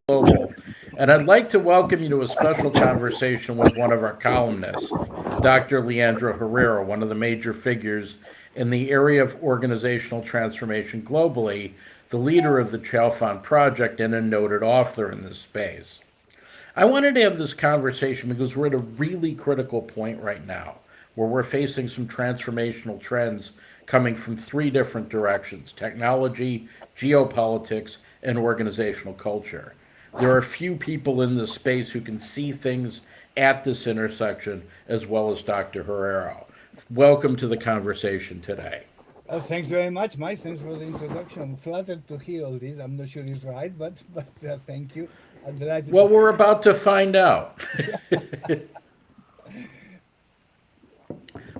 Global. And I'd like to welcome you to a special conversation with one of our columnists, Dr. Leandro Herrero, one of the major figures in the area of organizational transformation globally, the leader of the Chalfont Project, and a noted author in this space. I wanted to have this conversation because we're at a really critical point right now where we're facing some transformational trends coming from three different directions: technology, geopolitics, and organizational culture. There are few people in this space who can see things at this intersection as well as Dr. Herrero. Welcome to the conversation today. Thanks very much, Mike. Thanks for the introduction. I'm flattered to hear all this. I'm not sure it's right, but thank you. I'm delighted Well, to. we're about to find out.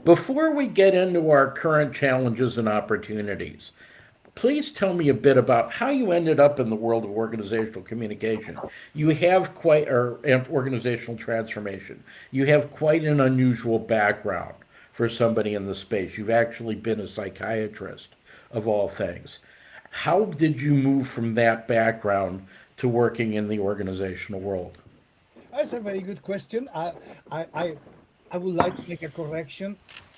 Before we get into our current challenges and opportunities, please tell me a bit about how you ended up in the world of organizational communication. You have quite, or organizational transformation. You have quite an unusual background for somebody in the space. You've actually been a psychiatrist, of all things. How did you move from that background to working in the organizational world? That's a very good question. I, I, I would like to make a correction.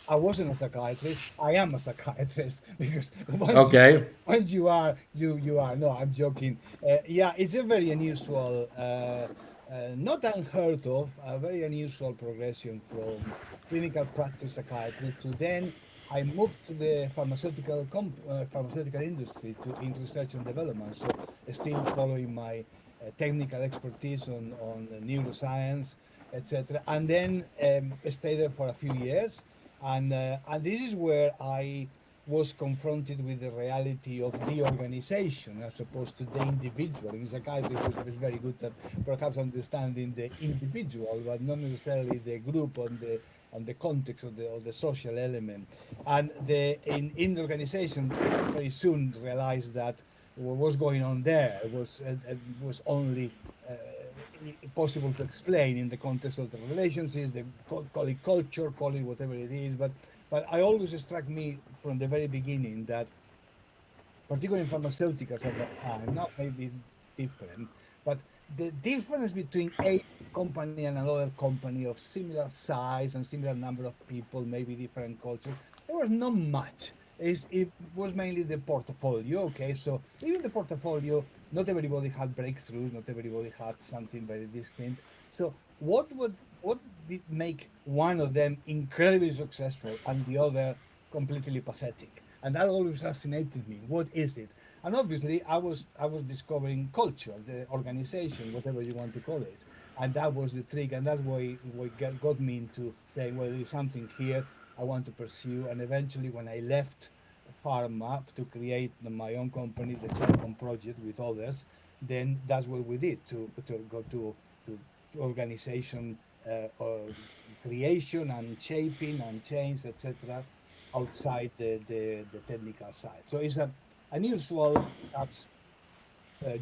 I wasn't a psychiatrist. I am a psychiatrist because Okay. once you are, you are. No, I'm joking. Yeah, it's a very unusual, not unheard of, a very unusual progression from clinical practice psychiatry to then I moved to the pharmaceutical industry in research and development. So still following my technical expertise on neuroscience, etc. And then stayed there for a few years. And this is where I was confronted with the reality of the organization as opposed to the individual. In psychiatry, was very good at perhaps understanding the individual, but not necessarily the group on the context of the social element. And in the organization, very soon realized that what was going on there was only possible to explain in the context of the relationships, call it culture, call it whatever it is. But I always struck me from the very beginning that, particularly in pharmaceuticals at that time, now maybe different, but the difference between a company and another company of similar size and similar number of people, maybe different culture, there was not much. It was mainly the portfolio. Okay, so even the portfolio, not everybody had breakthroughs, not everybody had something very distinct. So what did make one of them incredibly successful and the other completely pathetic? And that always fascinated me. What is it? And obviously, I was discovering culture, the organization, whatever you want to call it, and that was the trick, and that's what got me into saying, well, there is something here I want to pursue. And eventually, when I left pharma to create my own company, the Chalfont Project, with others, then that's what we did to go to organization creation and shaping and change, etc., outside the technical side. So it's a unusual perhaps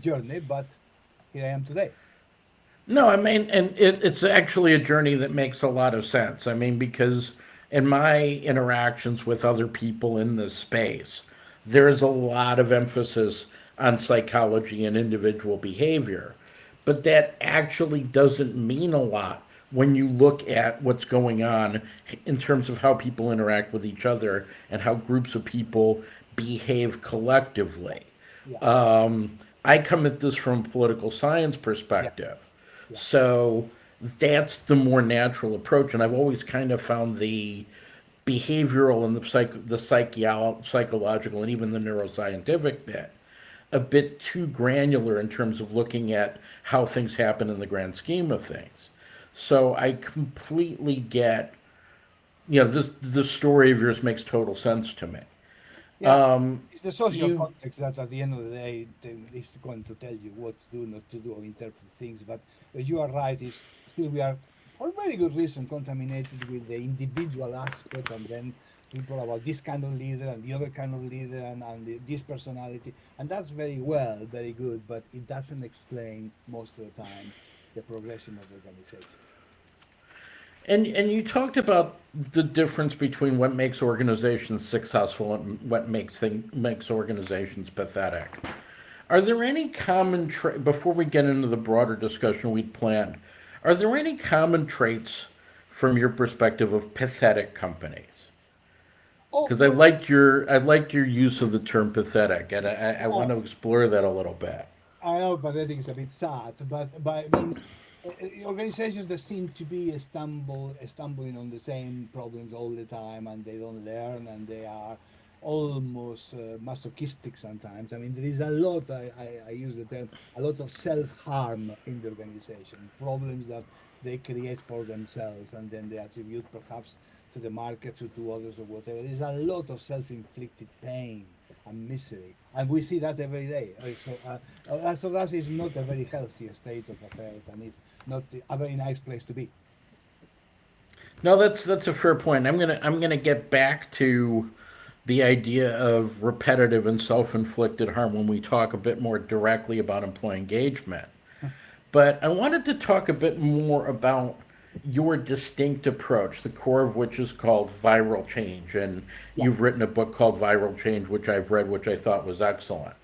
journey, but here I am today. No, I mean, and it's actually a journey that makes a lot of sense. I mean, because in my interactions with other people in this space, there is a lot of emphasis on psychology and individual behavior. But that actually doesn't mean a lot when you look at what's going on in terms of how people interact with each other and how groups of people behave collectively. Yeah, I come at this from a political science yeah, perspective. yeah, So that's the more natural approach. And I've always kind of found the behavioral and psychological and even the neuroscientific bit a bit too granular in terms of looking at how things happen in the grand scheme of things. So I completely get, this story of yours makes total sense to me. yeah. It's the social You context that at the end of the day is going to tell you what to do, not to do, or interpret things. But you are right, is still we are, for very good reason, contaminated with the individual aspect, and then people about this kind of leader and the other kind of leader, this personality. And that's very well, very good, but it doesn't explain most of the time the progression of the organization. and you talked about the difference between what makes organizations successful and what makes organizations pathetic. Are there any common before we get into the broader discussion we'd planned? Are there any common traits from your perspective of pathetic companies? Oh, Because well, I liked your use of the term pathetic, and I want oh, to explore that a little bit. I know pathetic is a bit sad, but I mean, organizations that seem to be stumbling on the same problems all the time, and they don't learn, and they are almost masochistic sometimes. I mean, there is a lot. I use the term a lot of self-harm in the organization, problems that they create for themselves, and then they attribute perhaps to the market, to others, or whatever. There's a lot of self-inflicted pain and misery, and we see that every day. So that is not a very healthy state of affairs, and it's not a very nice place to be. No, that's a fair point. I'm gonna get back to the idea of repetitive and self-inflicted harm when we talk a bit more directly about employee engagement. But I wanted to talk a bit more about your distinct approach, the core of which is called viral change. And Yeah. you've written a book called Viral Change, which I've read, which I thought was excellent.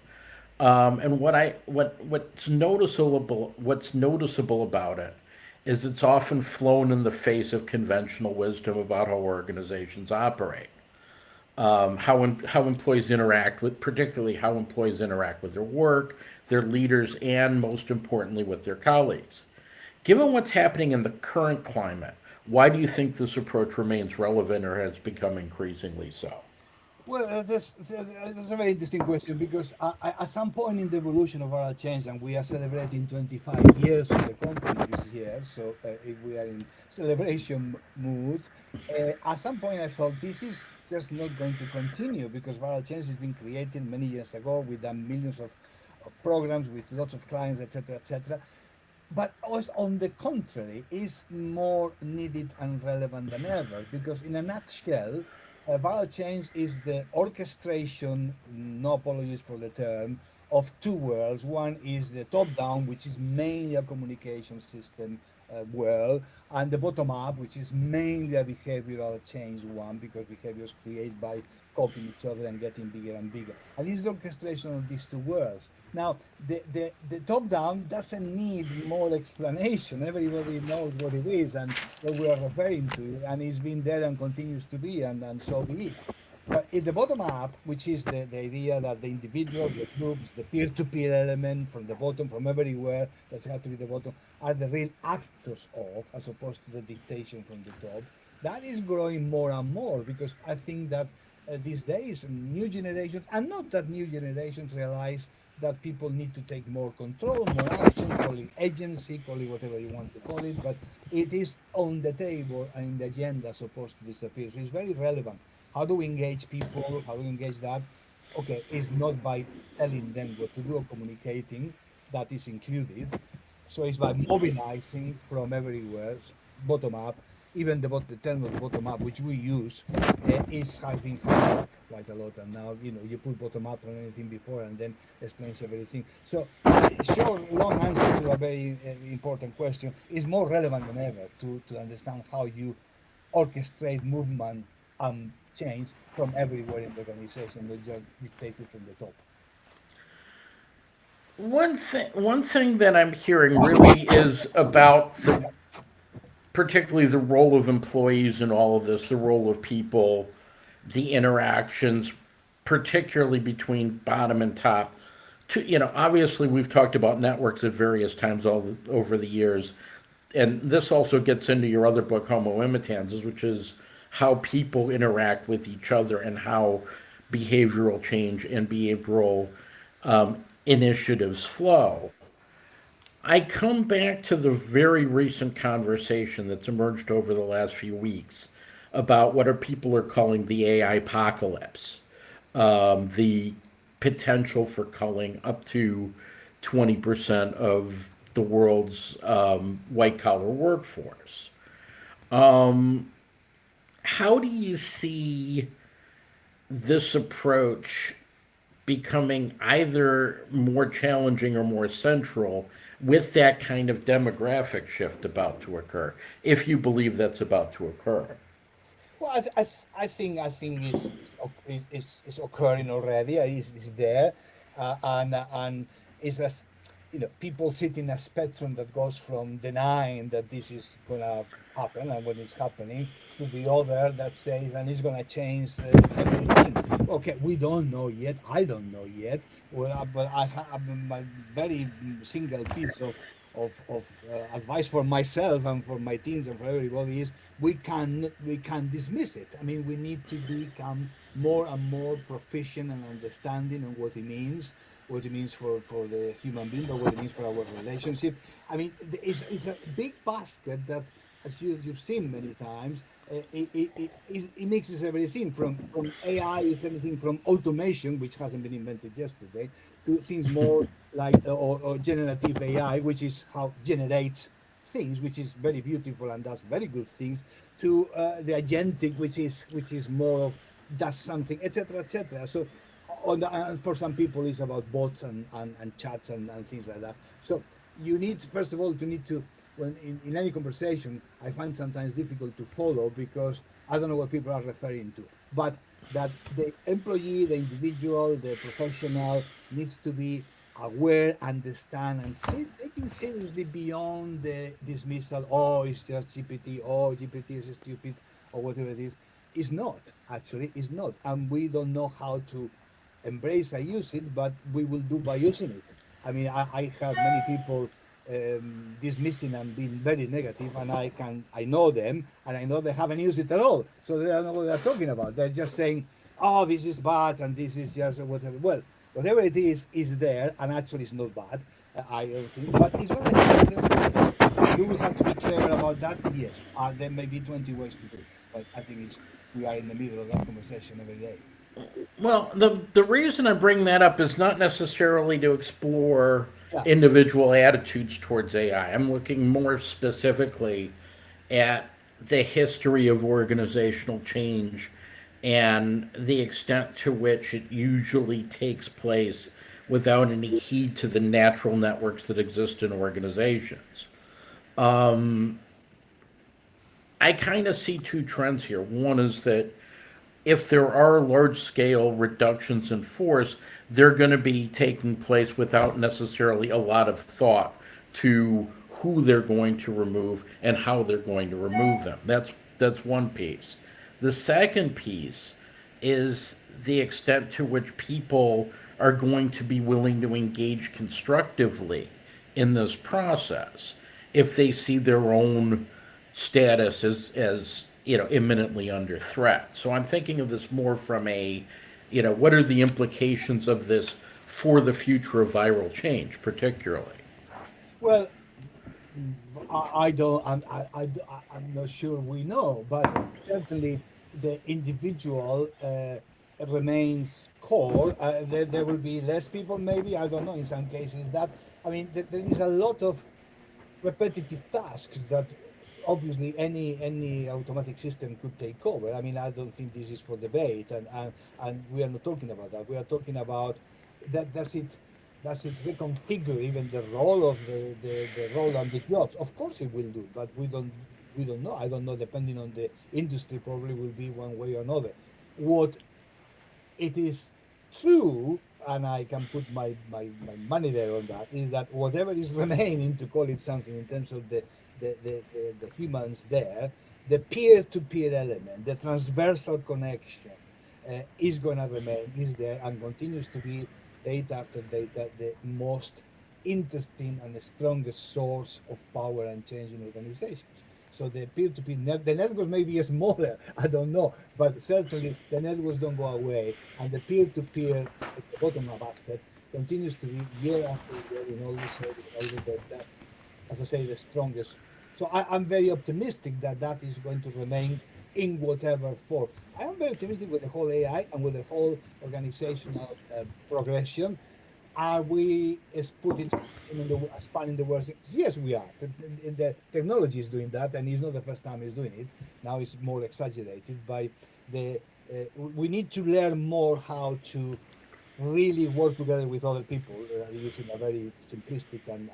And what's noticeable about it is it's often flown in the face of conventional wisdom about how organizations operate, how employees interact with, particularly how employees interact with their work, their leaders, and most importantly with their colleagues. Given what's happening in the current climate, why do you think this approach remains relevant or has become increasingly so? Well, that's a very interesting question because at some point in the evolution of our change, and we are celebrating 25 years of the company this year, so if we are in celebration mood, at some point I thought this is just not going to continue because viral change has been created many years ago. We've done millions of programs with lots of clients, etc., etc. But on the contrary, is more needed and relevant than ever because, in a nutshell, viral change is the orchestration, no apologies for the term, of two worlds. One is the top down, which is mainly a communication system world, and the bottom up, which is mainly a behavioral change one, because behaviors create by copying each other and getting bigger and bigger. And this is the orchestration of these two worlds. Now, the top down doesn't need more explanation. Everybody knows what it is and what we are referring to, and it's been there and continues to be, and so be it. But in the bottom up, which is the idea that the individuals, the groups, the peer-to-peer element from the bottom, from everywhere, that's got to be the bottom, are the real actors of, as opposed to the dictation from the top. That is growing more and more because I think that these days, new generations, and not that new generations realize that people need to take more control, more action, call it agency, call it whatever you want to call it, but it is on the table and in the agenda as opposed to disappear. So it's very relevant. How do we engage people? How do we engage that? Okay, it's not by telling them what to do or communicating, that is included. So it's by mobilizing from everywhere, bottom up. Even the term of bottom up, which we use, is has been hijacked quite a lot. And now, you put bottom up on anything before and then explains everything. So, short, long answer to a very important question is more relevant than ever to understand how you orchestrate movement and change from everywhere in the organization, not just dictated from the top. One thing that I'm hearing really is about particularly the role of employees in all of this, the role of people, the interactions, particularly between bottom and top. Obviously, we've talked about networks at various times over the years, and this also gets into your other book, Homo Imitans, which is how people interact with each other and how behavioral change and behavioral initiatives flow. I come back to the very recent conversation that's emerged over the last few weeks about what people are calling the AI apocalypse, the potential for culling up to 20% of the world's white collar workforce. How do you see this approach becoming either more challenging or more central with that kind of demographic shift about to occur, if you believe that's about to occur? Well, I think it's occurring already. It's there. And it's as people sit in a spectrum that goes from denying that this is gonna happen and when it's happening to the other that says and it's gonna change everything. Okay, we don't know yet. I don't know yet. Well, but I have my very single piece of advice for myself and for my teams and for everybody is we can dismiss it. I mean, we need to become more and more proficient and understanding on what it means for the human being, but what it means for our relationship. I mean, it's a big basket that, as you've seen many times, it mixes everything from AI, is everything from automation, which hasn't been invented yesterday, to things more like or generative AI, which is how generates things, which is very beautiful and does very good things, to the agentic, which is more of does something, etc., etc. So, and for some people, it's about bots and chats and things like that. So you need, first of all, to need to when in any conversation, I find sometimes difficult to follow because I don't know what people are referring to. But that the employee, the individual, the professional needs to be aware, understand, and taking seriously beyond the dismissal. Oh, it's just GPT. Oh, GPT is stupid, or whatever it is. It's not actually. It's not, and we don't know how to embrace and use it, but we will do by using it. I mean, I have many people dismissing and being very negative, and I know them, and I know they haven't used it at all, so they don't know what they're talking about. They're just saying, "Oh, this is bad, and this is just whatever." Well, whatever it is there, and actually it's not bad. I think, but it's not like do we have to be clever about that? Yes. There may be 20 ways to do it, but I think we are in the middle of that conversation every day. Well, the reason I bring that up is not necessarily to explore Yeah. individual attitudes towards AI. I'm looking more specifically at the history of organizational change and the extent to which it usually takes place without any heed to the natural networks that exist in organizations. I kind of see two trends here. One is that if there are large scale reductions in force, they're going to be taking place without necessarily a lot of thought to who they're going to remove and how they're going to remove them. That's one piece. The second piece is the extent to which people are going to be willing to engage constructively in this process if they see their own status as imminently under threat. So I'm thinking of this more from a what are the implications of this for the future of viral change, particularly. Well, I don't. I'm not sure we know, but certainly the individual remains core. There will be less people, maybe. I don't know. In some cases, that I mean, there is a lot of repetitive tasks that obviously any automatic system could take over. I mean, I don't think this is for debate, and we are not talking about that. We are talking about that. Does it reconfigure even the role of the role and the jobs? Of course, it will do, but we don't know. I don't know. Depending on the industry, probably will be one way or another. What it is true, and I can put my money there on that, is that whatever is remaining, to call it something in terms of the humans there, the peer-to-peer element, the transversal connection, is going to remain, is there, and continues to be data after data the most interesting and the strongest source of power and change in organizations. So the peer-to-peer the networks may be smaller, I don't know, but certainly the networks don't go away, and the peer-to-peer at the bottom of basket continues to be year after year in all these areas, all the, as I say, the strongest. So I'm very optimistic that that is going to remain in whatever form. I am very optimistic with the whole AI and with the whole organizational progression. Are we putting in the spanning the world? Yes, we are. The technology is doing that, and it's not the first time it's doing it. Now it's more exaggerated by the. We need to learn more how to really work together with other people using a very simplistic and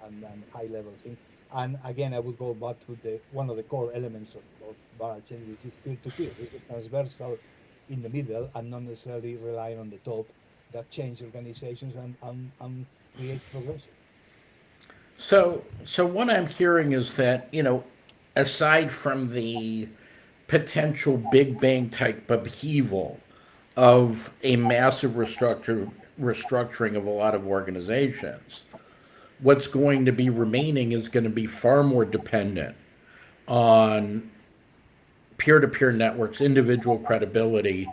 high level thing. And again, I would go back to the one of the core elements of Barachelli, which is peer to peer. It's a transversal in the middle and not necessarily relying on the top that change organizations and creates progression. So what I'm hearing is that, aside from the potential Big Bang type upheaval of a massive restructuring of a lot of organizations, what's going to be remaining is going to be far more dependent on peer to peer networks, individual credibility,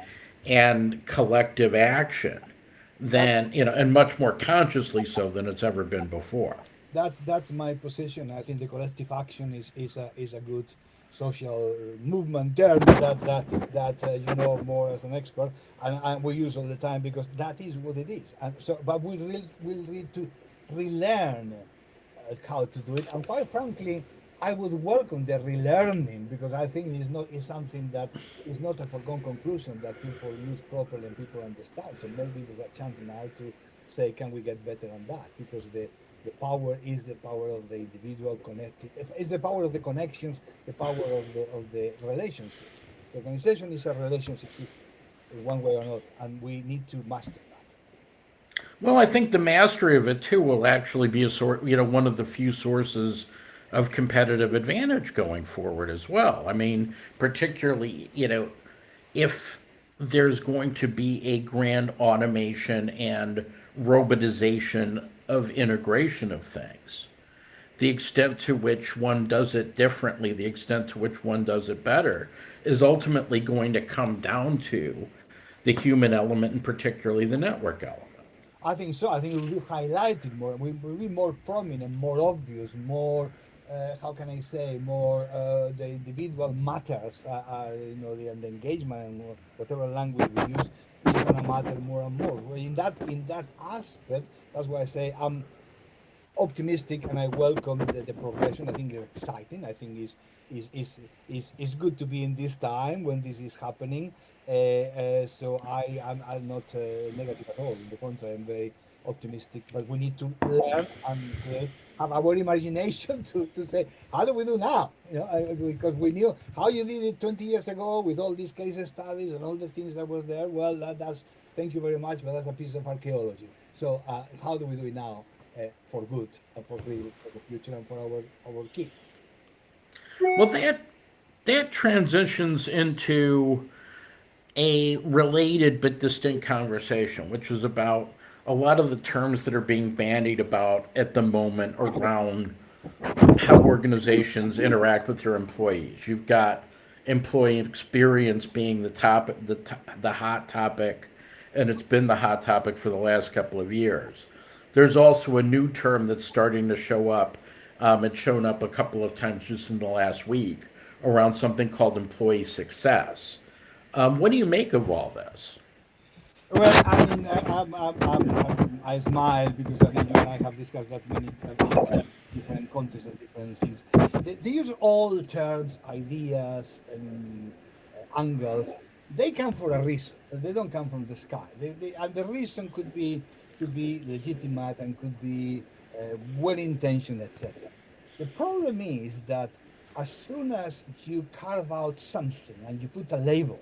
and collective action than, and much more consciously so than it's ever been before. That's my position. I think the collective action is a good social movement term that you know more as an expert, and we use all the time because that is what it is. And so, but we need to relearn how to do it. And quite frankly, I would welcome the relearning because I think it's something that is not a foregone conclusion that people use properly and people understand. So maybe there's a chance now to say, can we get better on that? Because the power is the power of the individual connected. It's the power of the connections, the power of the relationship. The organization is a relationship system, one way or another, and we need to master that. Well, I think the mastery of it too will actually be a sort, one of the few sources of competitive advantage going forward as well. I mean, particularly, if there's going to be a grand automation and robotization of integration of things, the extent to which one does it differently, the extent to which one does it better, is ultimately going to come down to the human element and particularly the network element. I think so. I think it will be highlighted more. We will be more prominent, more obvious, more. How can I say more? The individual matters. The engagement and whatever language we use is going to matter more and more. Well, in that aspect, that's why I say I'm optimistic and I welcome the progression. I think it's exciting. I think is good to be in this time when this is happening. So I'm not negative at all. In the contrary, I'm very optimistic. But we need to learn and have our imagination to say, how do we do now? Because we knew how you did it 20 years ago with all these case studies and all the things that were there. Well, that's thank you very much, but that's a piece of archaeology. So how do we do it now for good and for the future and for our kids? Well, that transitions into a related but distinct conversation, which is about a lot of the terms that are being bandied about at the moment around how organizations interact with their employees. You've got employee experience being the hot topic, and it's been the hot topic for the last couple of years. There's also a new term that's starting to show up. It's shown up a couple of times just in the last week around something called employee success. What do you make of all this? Well, I mean, I smile because I think you and I have discussed that many different contexts and different things. These all terms, ideas, and angles, they come for a reason. They don't come from the sky. And the reason could be legitimate and could be well-intentioned, etc. The problem is that as soon as you carve out something and you put a label,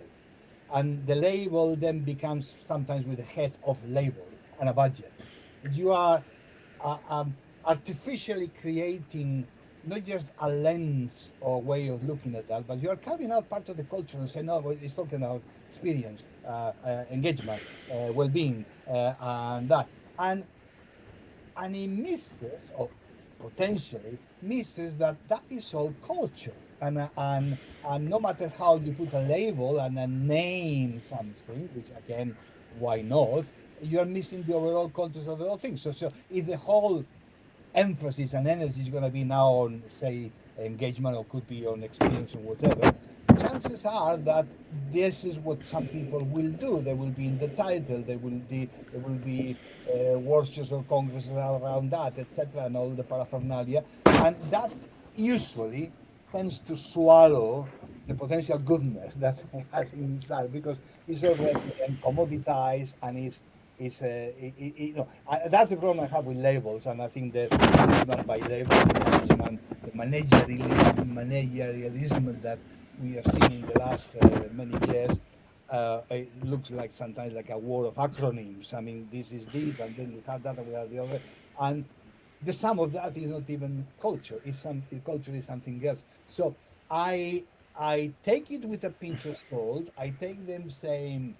and the label then becomes sometimes with a head of label and a budget. You are artificially creating not just a lens or way of looking at that, but you are carving out part of the culture and saying, no, well, it's talking about experience, engagement, well-being, and that. And it misses, or potentially misses, that is all culture. And no matter how you put a label and a name something, which again, why not? You are missing the overall context of the whole thing. So if the whole emphasis and energy is going to be now on, say, engagement or could be on experience or whatever, chances are that this is what some people will do. They will be in the title. There will be workshops or congresses around that, etc., and all the paraphernalia, and that usually tends to swallow the potential goodness that it has inside because it's already commoditized and that's the problem I have with labels, and I think that by labels and the managerialism that we have seen in the last many years It looks like sometimes like a war of acronyms. I mean, this is this, and then we have that, and we have the other, and the sum of that is not even culture. Culture is something else. So I I take it with a pinch of salt. I take them saying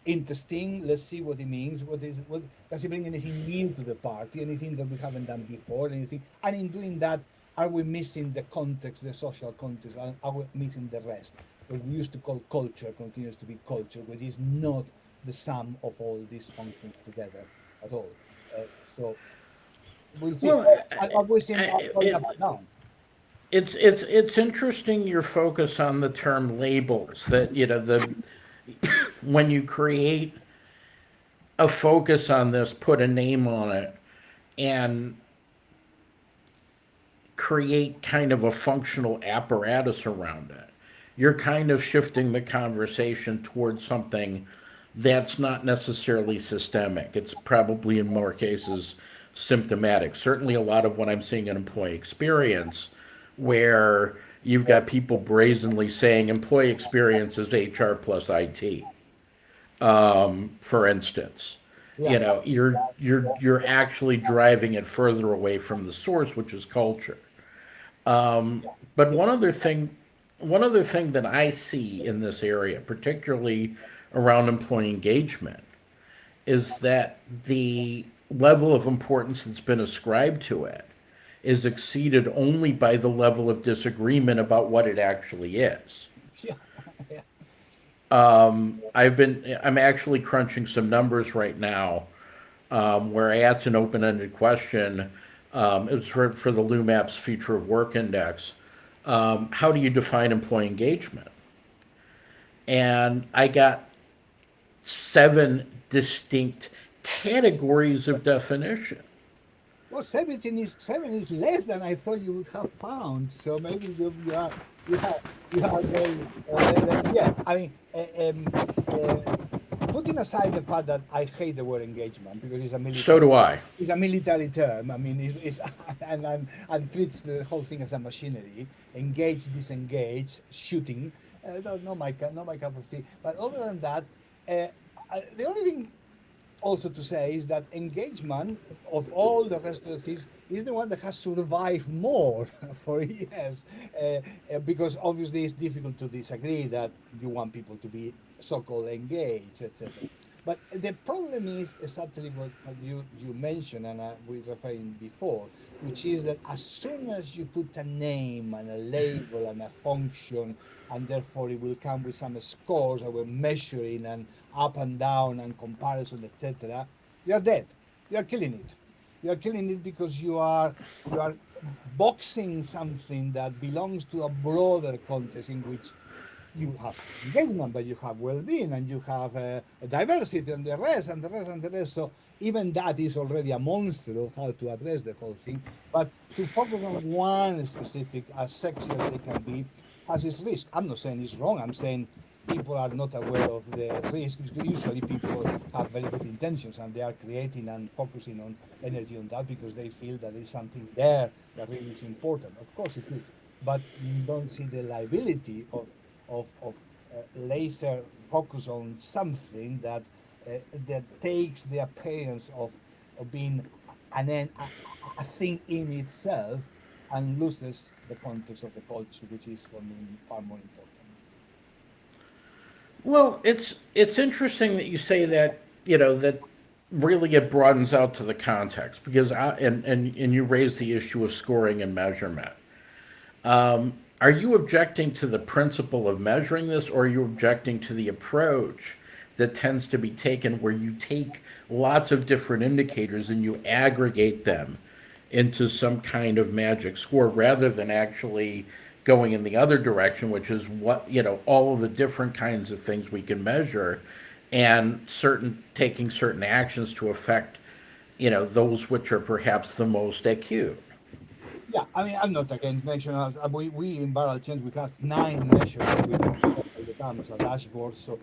interesting. Let's see what it means. What does it bring anything new to the party? Anything that we haven't done before? Anything? And in doing that, are we missing the context, the social context? Are we missing the rest? What we used to call culture continues to be culture, which is not the sum of all these functions together at all. Uh, so we'll see. Well, Are we seeing going up it, and down? it's interesting your focus on the term labels. That the when you create a focus on this, put a name on it, and create kind of a functional apparatus around it, you're kind of shifting the conversation towards something that's not necessarily systemic. It's probably in more cases symptomatic. Certainly, a lot of what I'm seeing in employee experience, where you've got people brazenly saying employee experience is HR plus IT, for instance. Yeah, You're actually driving it further away from the source, which is culture. But yeah, one other thing that I see in this area, particularly around employee engagement, is that the level of importance that's been ascribed to it is exceeded only by the level of disagreement about what it actually is. yeah, yeah. I'm actually crunching some numbers right now, where I asked an open-ended question. It was for the LUMAP's Future of Work Index. How do you define employee engagement? And I got 7 distinct categories of definition. Well, 7 is less than I thought you would have found. So maybe you are very yeah. I mean, putting aside the fact that I hate the word engagement because So do I. it's a military term. I mean, it's and treats the whole thing as a machinery. Engage, disengage, shooting. Not my cup of tea. But other than that, the only thing also to say is that engagement of all the rest of the things is the one that has survived more for years because obviously it's difficult to disagree that you want people to be so-called engaged, etc. But the problem is exactly what you mentioned and we were referring before, which is that as soon as you put a name and a label and a function, and therefore it will come with some scores that we're measuring and up and down and comparison, etc., you are dead. You are killing it. You are killing it because you are boxing something that belongs to a broader context in which you have engagement, but you have well-being, and you have diversity, and the rest, and the rest, and the rest. So even that is already a monster of how to address the whole thing. But to focus on one specific, as sexy as they can be, has its risk. I'm not saying it's wrong. I'm saying people are not aware of the risks. Usually people have very good intentions and they are creating and focusing on energy on that because they feel that there's something there that really is important. Of course it is. But you don't see the liability of laser focus on something that takes the appearance of being a thing in itself and loses the context of the culture, which is for me far more important. Well, it's interesting that you say that, that really it broadens out to the context because and you raise the issue of scoring and measurement. Are you objecting to the principle of measuring this, or are you objecting to the approach that tends to be taken where you take lots of different indicators and you aggregate them into some kind of magic score rather than actually going in the other direction, which is what, all of the different kinds of things we can measure and taking certain actions to affect, those which are perhaps the most acute. Yeah, I mean, I'm not against measurements. We in Barrel Change, we have 9 measures that we can all the time as a dashboard. So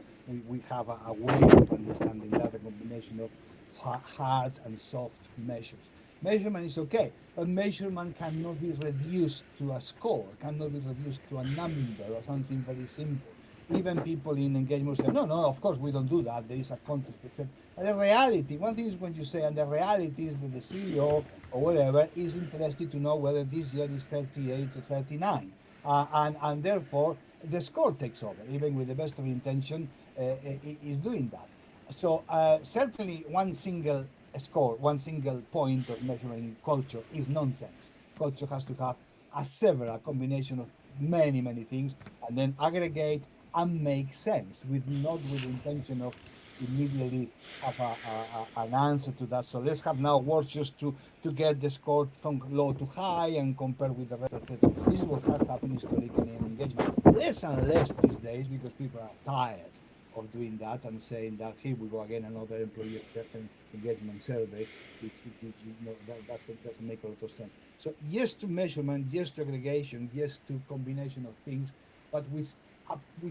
we have a way of understanding that, a combination of hard and soft measures. Measurement is okay, but measurement cannot be reduced to a score, cannot be reduced to a number or something very simple. Even people in engagement say, no, no, of course we don't do that. There is a context. And the reality, one thing is when you say, and the reality is that the CEO or whatever is interested to know whether this year is 38 or 39. And therefore, the score takes over, even with the best of intention, is doing that. So certainly one single score, one single point of measuring culture is nonsense. Culture has to have a combination of many, many things, and then aggregate and make sense, with not with the intention of immediately have an answer to that. So let's have now words just to get the score from low to high and compare with the rest, etc. This is what has happened historically in engagement. Less and less these days because people are tired of doing that and saying that here we go again, another employee engagement survey, which doesn't make a lot of sense. So yes to measurement, yes to aggregation, yes to combination of things, but with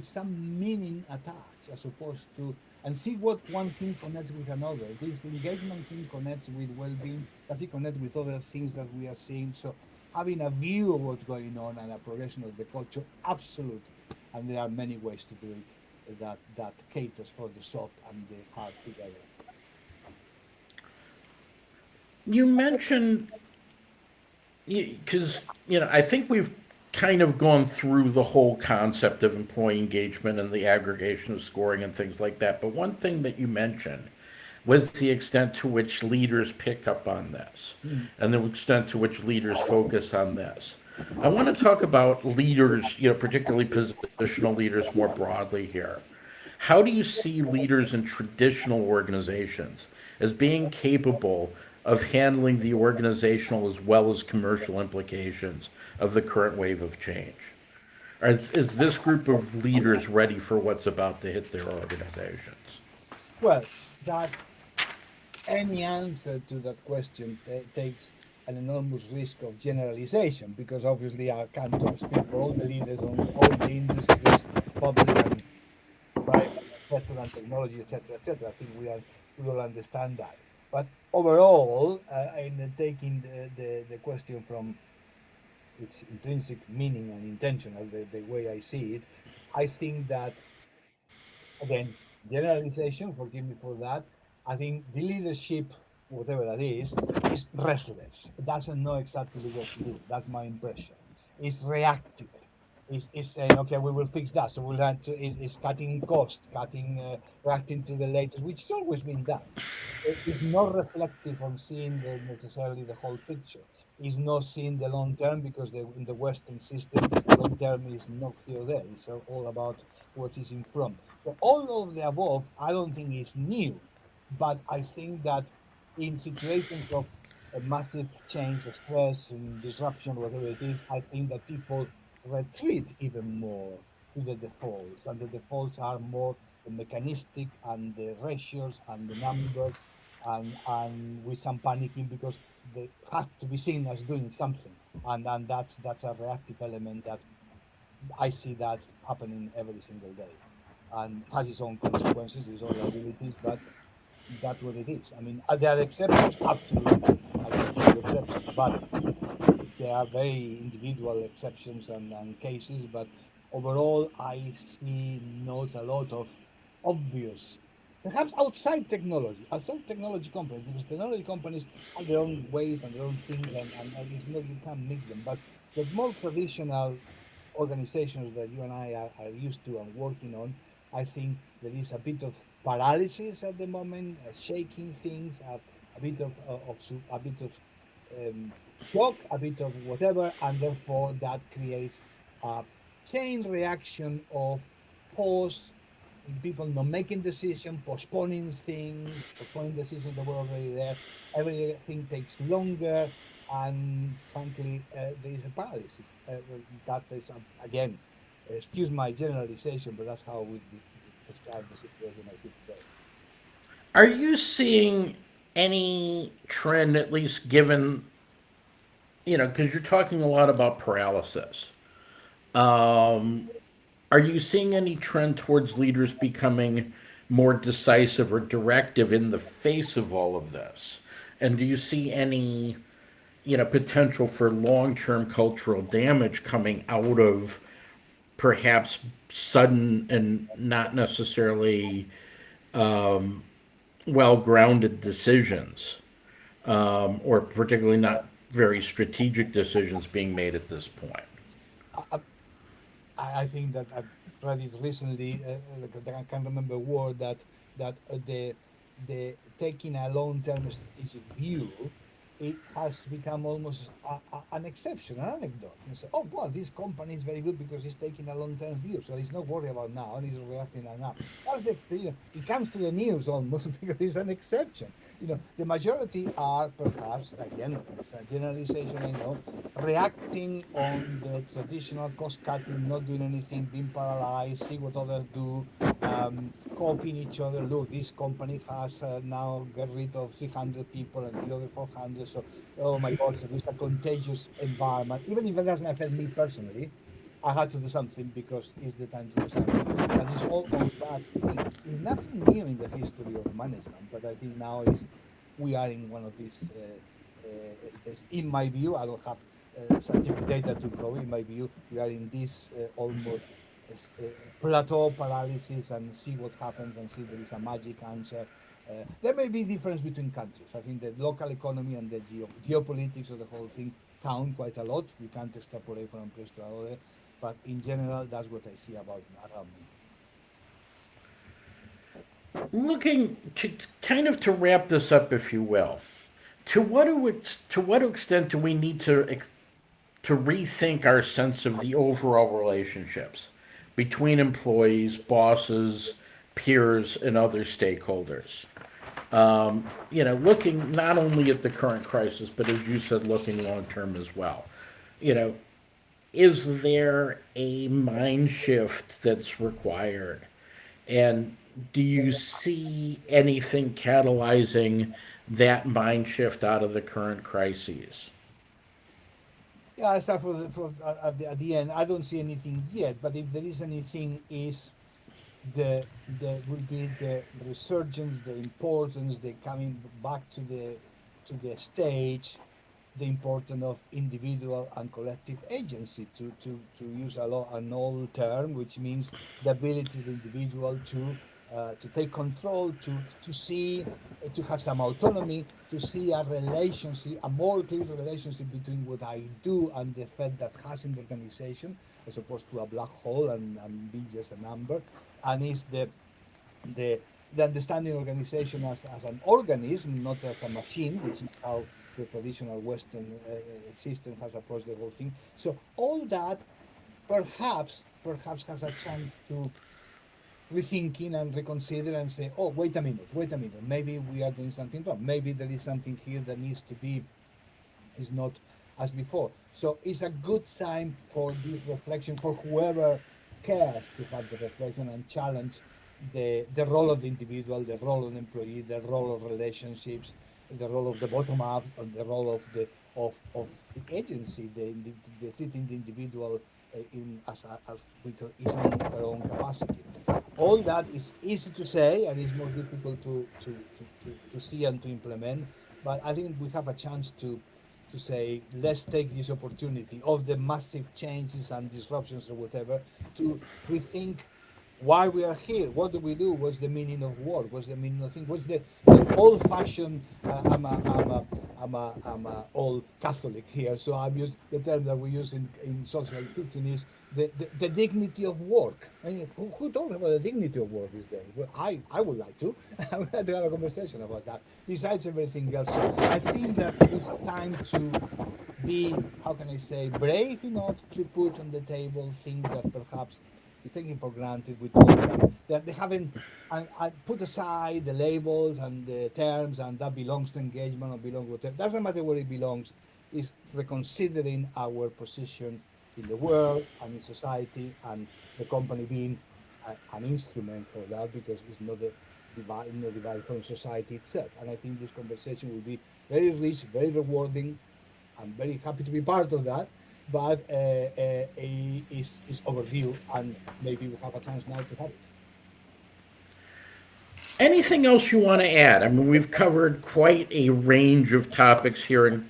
some meaning attached, as opposed to, and see what one thing connects with another. This engagement thing connects with well-being. Does it connect with other things that we are seeing? So having a view of what's going on and a progression of the culture, absolutely. And there are many ways to do it that caters for the soft and the hard together. You mentioned, because, I think we've kind of gone through the whole concept of employee engagement and the aggregation of scoring and things like that. But one thing that you mentioned was the extent to which leaders pick up on this and the extent to which leaders focus on this. I want to talk about leaders, particularly positional leaders more broadly here. How do you see leaders in traditional organizations as being capable of handling the organizational as well as commercial implications of the current wave of change? Is this group of leaders ready for what's about to hit their organizations? Well, that any answer to that question takes an enormous risk of generalization, because obviously I can't speak for all the leaders on all the industries, public and private, etc., and technology, etc., etc. I think we all understand that. But overall, in taking the question from its intrinsic meaning and intentional, the way I see it, I think that, again, generalization, forgive me for that. I think the leadership, whatever that is restless. It doesn't know exactly what to do. That's my impression. It's reactive. It's saying, okay, we will fix that. So we'll have to, it's cutting cost, reacting to the latest, which has always been done. It's not reflective on seeing necessarily the whole picture. It's not seeing the long term, because in the Western system, long term is not here or there. It's all about what is in front. So all of the above, I don't think is new, but I think that in situations of a massive change, stress, and disruption, whatever it is, I think that people retreat even more to the defaults, and the defaults are more the mechanistic and the ratios and the numbers, and with some panicking because they have to be seen as doing something, and that's a reactive element that I see that happening every single day, and has its own consequences, its own liabilities, but that's what it is. I mean, are there exceptions? Absolutely. I can give you exceptions, but there are very individual exceptions and cases. But overall, I see not a lot of obvious, perhaps outside technology companies, because technology companies have their own ways and their own things, and it's not, you can't mix them. But the more traditional organizations that you and I are used to and working on, I think there is a bit of paralysis at the moment, shaking things, a bit a bit of shock, a bit of whatever, and therefore that creates a chain reaction of pause, people not making decisions, postponing decisions that were already there. Everything takes longer, and frankly, there is a paralysis. That is, again, excuse my generalization, but that's how we describe the situation I see today. Are you seeing any trend, at least given, because you're talking a lot about paralysis? Are you seeing any trend towards leaders becoming more decisive or directive in the face of all of this? And do you see any, potential for long-term cultural damage coming out of perhaps sudden and not necessarily well-grounded decisions, or particularly not very strategic decisions being made at this point. I, I think that I read it recently. I can't remember a word that the taking a long-term strategic view, it has become almost an exception, an anecdote. You say, oh well, this company is very good because it's taking a long-term view, so he's not worried about now and he's reacting on now. That's it comes to the news almost because it's an exception. The majority are perhaps, again, it's a generalization, I know, reacting on the traditional cost cutting, not doing anything, being paralyzed, see what others do, copying each other. Look, this company has now get rid of 300 people and the other 400. So, oh my God, so there's a contagious environment. Even if it doesn't affect me personally, I had to do something because it's the time to do something. And it's all on that thing. It's nothing new in the history of management, but I think now we are in one of these, in my view, I don't have scientific data to prove, in my view, we are in this almost uh, plateau paralysis and see what happens and see if there is a magic answer. There may be difference between countries. I think the local economy and the geopolitics of the whole thing count quite a lot. You can't extrapolate from one place to another, but in general, that's what I see about around me. Looking to kind of to wrap this up, if you will, to what extent do we need to rethink our sense of the overall relationships between employees, bosses, peers, and other stakeholders? Looking not only at the current crisis, but as you said, looking long term as well. You know, is there a mind shift that's required? And do you see anything catalyzing that mind shift out of the current crises? Yeah, I start at the end. I don't see anything yet, but if there is anything, is the will be the resurgence, the importance, the coming back to the stage, the importance of individual and collective agency. To use an old term, which means the ability of the individual to take control, to see, to have some autonomy, to see a relationship, a more clear relationship between what I do and the effect that has in the organization, as opposed to a black hole and be just a number. And it's the the understanding organization as an organism, not as a machine, which is how the traditional Western system has approached the whole thing. So all that perhaps has a chance to rethinking and reconsider and say, oh, wait a minute, maybe we are doing something wrong. Maybe there is something here that needs to be, is not as before. So it's a good time for this reflection for whoever cares to have the reflection and challenge the role of the individual, the role of the employee, the role of relationships, the role of the bottom up, and the role of of the agency, the sitting the individual as with his own her own capacity. All that is easy to say and is more difficult to see and to implement. But I think we have a chance to say, let's take this opportunity of the massive changes and disruptions or whatever to rethink why we are here, what do we do, what's the meaning of work, what's the meaning of things, what's the old-fashioned, I'm a old Catholic here, so I'm using the term that we use in social teaching is the dignity of work. I mean, who talks about the dignity of work these days? Well, I would like to. I would like to have a conversation about that, besides everything else. So I think that it's time to be, how can I say, brave enough to put on the table things that perhaps we taking for granted. We told them that they haven't put aside the labels and the terms, and that belongs to engagement or belongs whatever. Doesn't matter where it belongs. It's reconsidering our position in the world and in society, and the company being an instrument for that because it's not the divide from society itself. And I think this conversation will be very rich, very rewarding. I'm very happy to be part of that, but is overview, and maybe we have a chance now to have it. Anything else you want to add? I mean, we've covered quite a range of topics here, and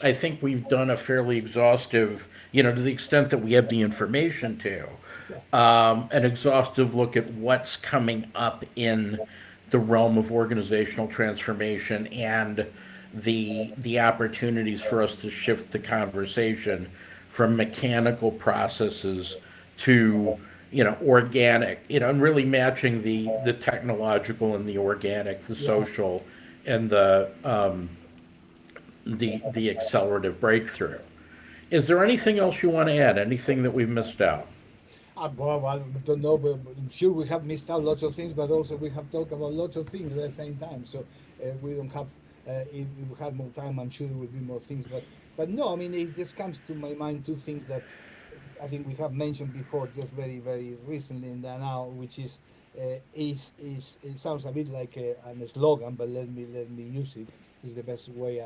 I think we've done a fairly exhaustive, to the extent that we have the information to. Yes. an exhaustive look at what's coming up in the realm of organizational transformation and the opportunities for us to shift the conversation from mechanical processes to organic, and really matching the technological and the organic, the Yeah. social, and the accelerative breakthrough. Is there anything else you want to add? Anything that we've missed out? Well, I don't know, but I'm sure we have missed out lots of things, but also we have talked about lots of things at the same time. So we don't have, if we had more time, I'm sure there would be more things. But no, I mean, it just comes to my mind two things that I think we have mentioned before, just very, very recently and now, which is it sounds a bit like an slogan, but let me use it. It's the best way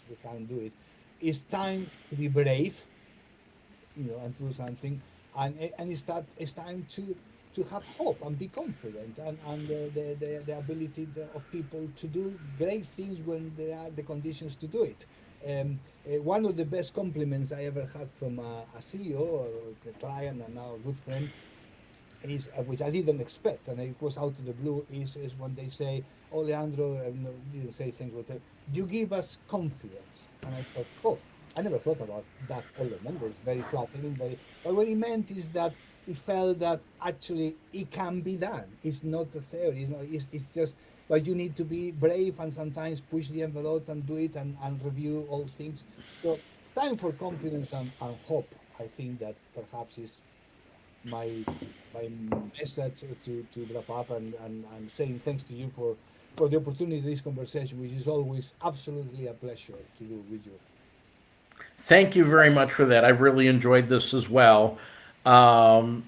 we can do it. It's time to be brave, and do something, and it's time to have hope and be confident, and the ability of people to do great things when there are the conditions to do it. One of the best compliments I ever had from a CEO or a client and now a good friend is, which I didn't expect, and it was out of the blue, is when they say, "Oh, Leandro," no, didn't say things, but you give us confidence. And I thought, oh, I never thought about that element. It's very flattering, but what he meant is that he felt that actually it can be done. It's not a theory, it's just, but you need to be brave and sometimes push the envelope and do it, and review all things. So, time for confidence and hope, I think that perhaps is my my message to wrap up, and saying thanks to you for the opportunity of this conversation, which is always absolutely a pleasure to do with you. Thank you very much for that. I really enjoyed this as well. Um,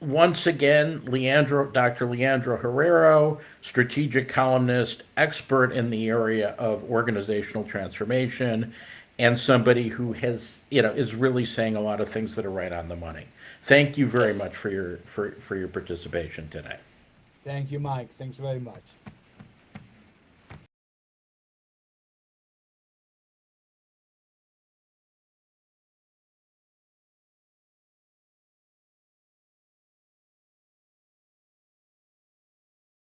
Once again, Dr. Leandro Herrero, strategic columnist, expert in the area of organizational transformation, and somebody who is really saying a lot of things that are right on the money. Thank you very much for your participation today. Thank you, Mike. Thanks very much.